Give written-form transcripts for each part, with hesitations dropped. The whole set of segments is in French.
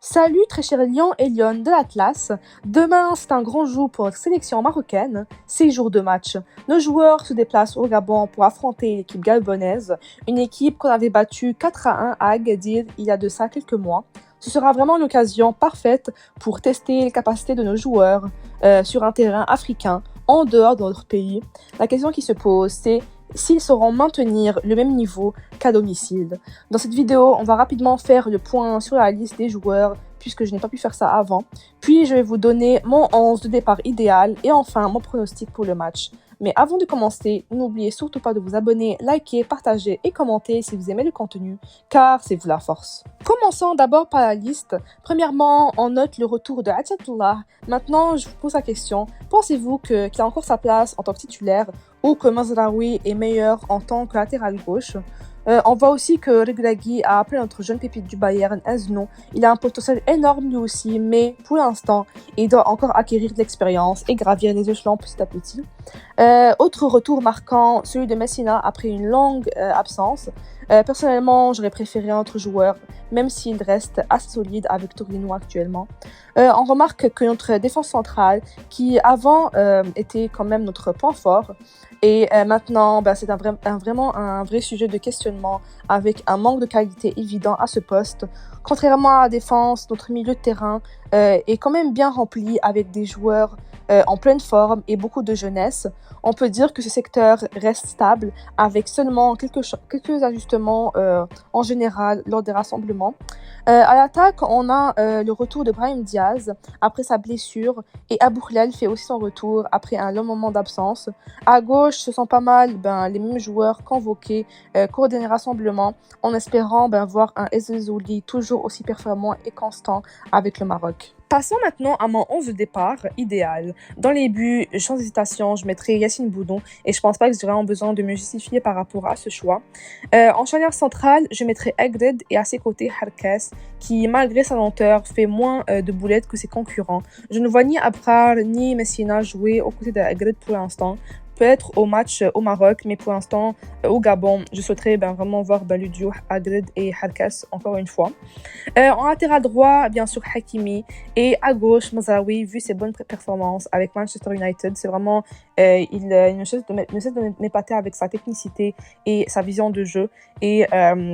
Salut très chers lions et lionnes de l'Atlas. Demain, c'est un grand jour pour notre sélection marocaine. 6 jours de match. Nos joueurs se déplacent au Gabon pour affronter l'équipe gabonaise, une équipe qu'on avait battue 4-1 à Agadir il y a de ça quelques mois. Ce sera vraiment l'occasion parfaite pour tester les capacités de nos joueurs sur un terrain africain, en dehors de notre pays. La question qui se pose, c'est s'ils sauront maintenir le même niveau qu'à domicile. Dans cette vidéo, on va rapidement faire le point sur la liste des joueurs, puisque je n'ai pas pu faire ça avant. Puis je vais vous donner mon 11 de départ idéal et enfin mon pronostic pour le match. Mais avant de commencer, n'oubliez surtout pas de vous abonner, liker, partager et commenter si vous aimez le contenu, car c'est vous la force. Commençons d'abord par la liste. Premièrement, on note le retour de Atiyatullah. Maintenant, je vous pose la question, pensez-vous qu'il a encore sa place en tant que titulaire ou que Mazraoui est meilleur en tant que latéral gauche? On voit aussi que Regragui a appelé notre jeune pépite du Bayern, Enzno. Il a un potentiel énorme lui aussi, mais pour l'instant, il doit encore acquérir de l'expérience et gravir les échelons petit à petit. Autre retour marquant, celui de Messina après une longue absence. Personnellement, j'aurais préféré un autre joueur, même s'il reste assez solide avec Torino actuellement. On remarque que notre défense centrale, qui avant était quand même notre point fort, et maintenant, c'est vraiment un vrai sujet de questionnement avec un manque de qualité évident à ce poste. Contrairement à la défense, notre milieu de terrain est quand même bien rempli avec des joueurs en pleine forme et beaucoup de jeunesse. On peut dire que ce secteur reste stable avec seulement quelques ajustements en général lors des rassemblements. À l'attaque, on a le retour de Brahim Diaz après sa blessure et Abou Khlal fait aussi son retour après un long moment d'absence. À gauche, ce sont pas mal les mêmes joueurs convoqués cours dernier rassemblement en espérant voir un Ezzezzouli toujours aussi performant et constant avec le Maroc. Passons maintenant à mon 11 de départ idéal. Dans les buts, sans hésitation, je mettrai Yacine Boudon et je pense pas que j'ai vraiment besoin de me justifier par rapport à ce choix. En charnière centrale, je mettrai Agred et à ses côtés Harkas qui, malgré sa lenteur, fait moins de boulettes que ses concurrents. Je ne vois ni Abrar ni Messina jouer aux côtés d'Agred pour l'instant. Peut-être au match au Maroc, mais pour l'instant au Gabon, je souhaiterais vraiment voir le duo Agred et Harkas encore une fois. En latéral droit, bien sûr Hakimi, et à gauche Mazraoui, vu ses bonnes performances avec Manchester United, c'est vraiment il ne cesse de m'épater avec sa technicité et sa vision de jeu, et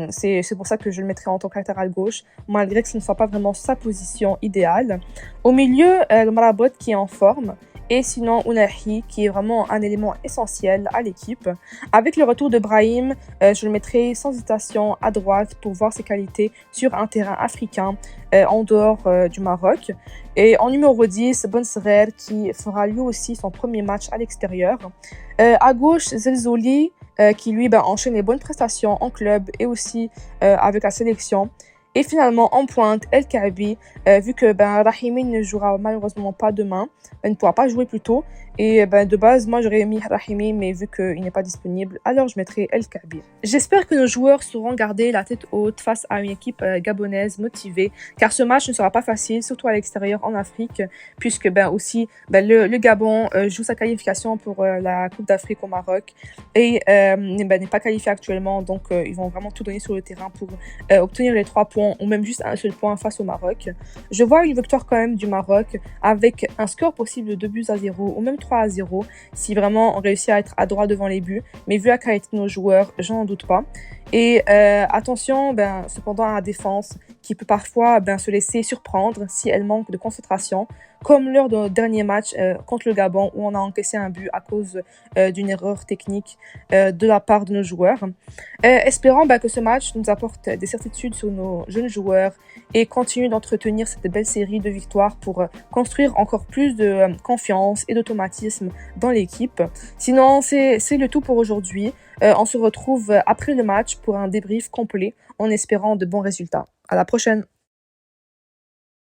c'est pour ça que je le mettrai en tant que latéral gauche, malgré que ce ne soit pas vraiment sa position idéale. Au milieu, le Marabot qui est en forme. Et sinon, Ounahi, qui est vraiment un élément essentiel à l'équipe. Avec le retour de Brahim, je le mettrai sans hésitation à droite pour voir ses qualités sur un terrain africain en dehors du Maroc. Et en numéro 10, Ben Serer, qui fera lui aussi son premier match à l'extérieur. À gauche, Zelzouli, qui lui enchaîne les bonnes prestations en club et aussi avec la sélection. Et finalement, en pointe, El Kaabi, vu que Rahimi ne jouera malheureusement pas demain, ne pourra pas jouer plus tôt. Et de base, moi j'aurais mis Rahimi, mais vu qu'il n'est pas disponible, alors je mettrai El Kaabi. J'espère que nos joueurs sauront garder la tête haute face à une équipe gabonaise motivée, car ce match ne sera pas facile, surtout à l'extérieur en Afrique, puisque aussi le Gabon joue sa qualification pour la Coupe d'Afrique au Maroc et n'est pas qualifié actuellement, donc ils vont vraiment tout donner sur le terrain pour obtenir les 3 points ou même juste un seul point face au Maroc. Je vois une victoire quand même du Maroc avec un score possible de 2-0 ou même 3-0 si vraiment on réussit à être à droit devant les buts, mais vu la qualité de nos joueurs, j'en doute pas. Et attention cependant à la défense qui peut parfois se laisser surprendre si elle manque de concentration, comme lors de notre dernier match contre le Gabon où on a encaissé un but à cause d'une erreur technique de la part de nos joueurs. Espérons que ce match nous apporte des certitudes sur nos jeunes joueurs et continue d'entretenir cette belle série de victoires pour construire encore plus de confiance et d'automatisme dans l'équipe. Sinon, c'est le tout pour aujourd'hui. On se retrouve après le match pour un débrief complet en espérant de bons résultats. À la prochaine!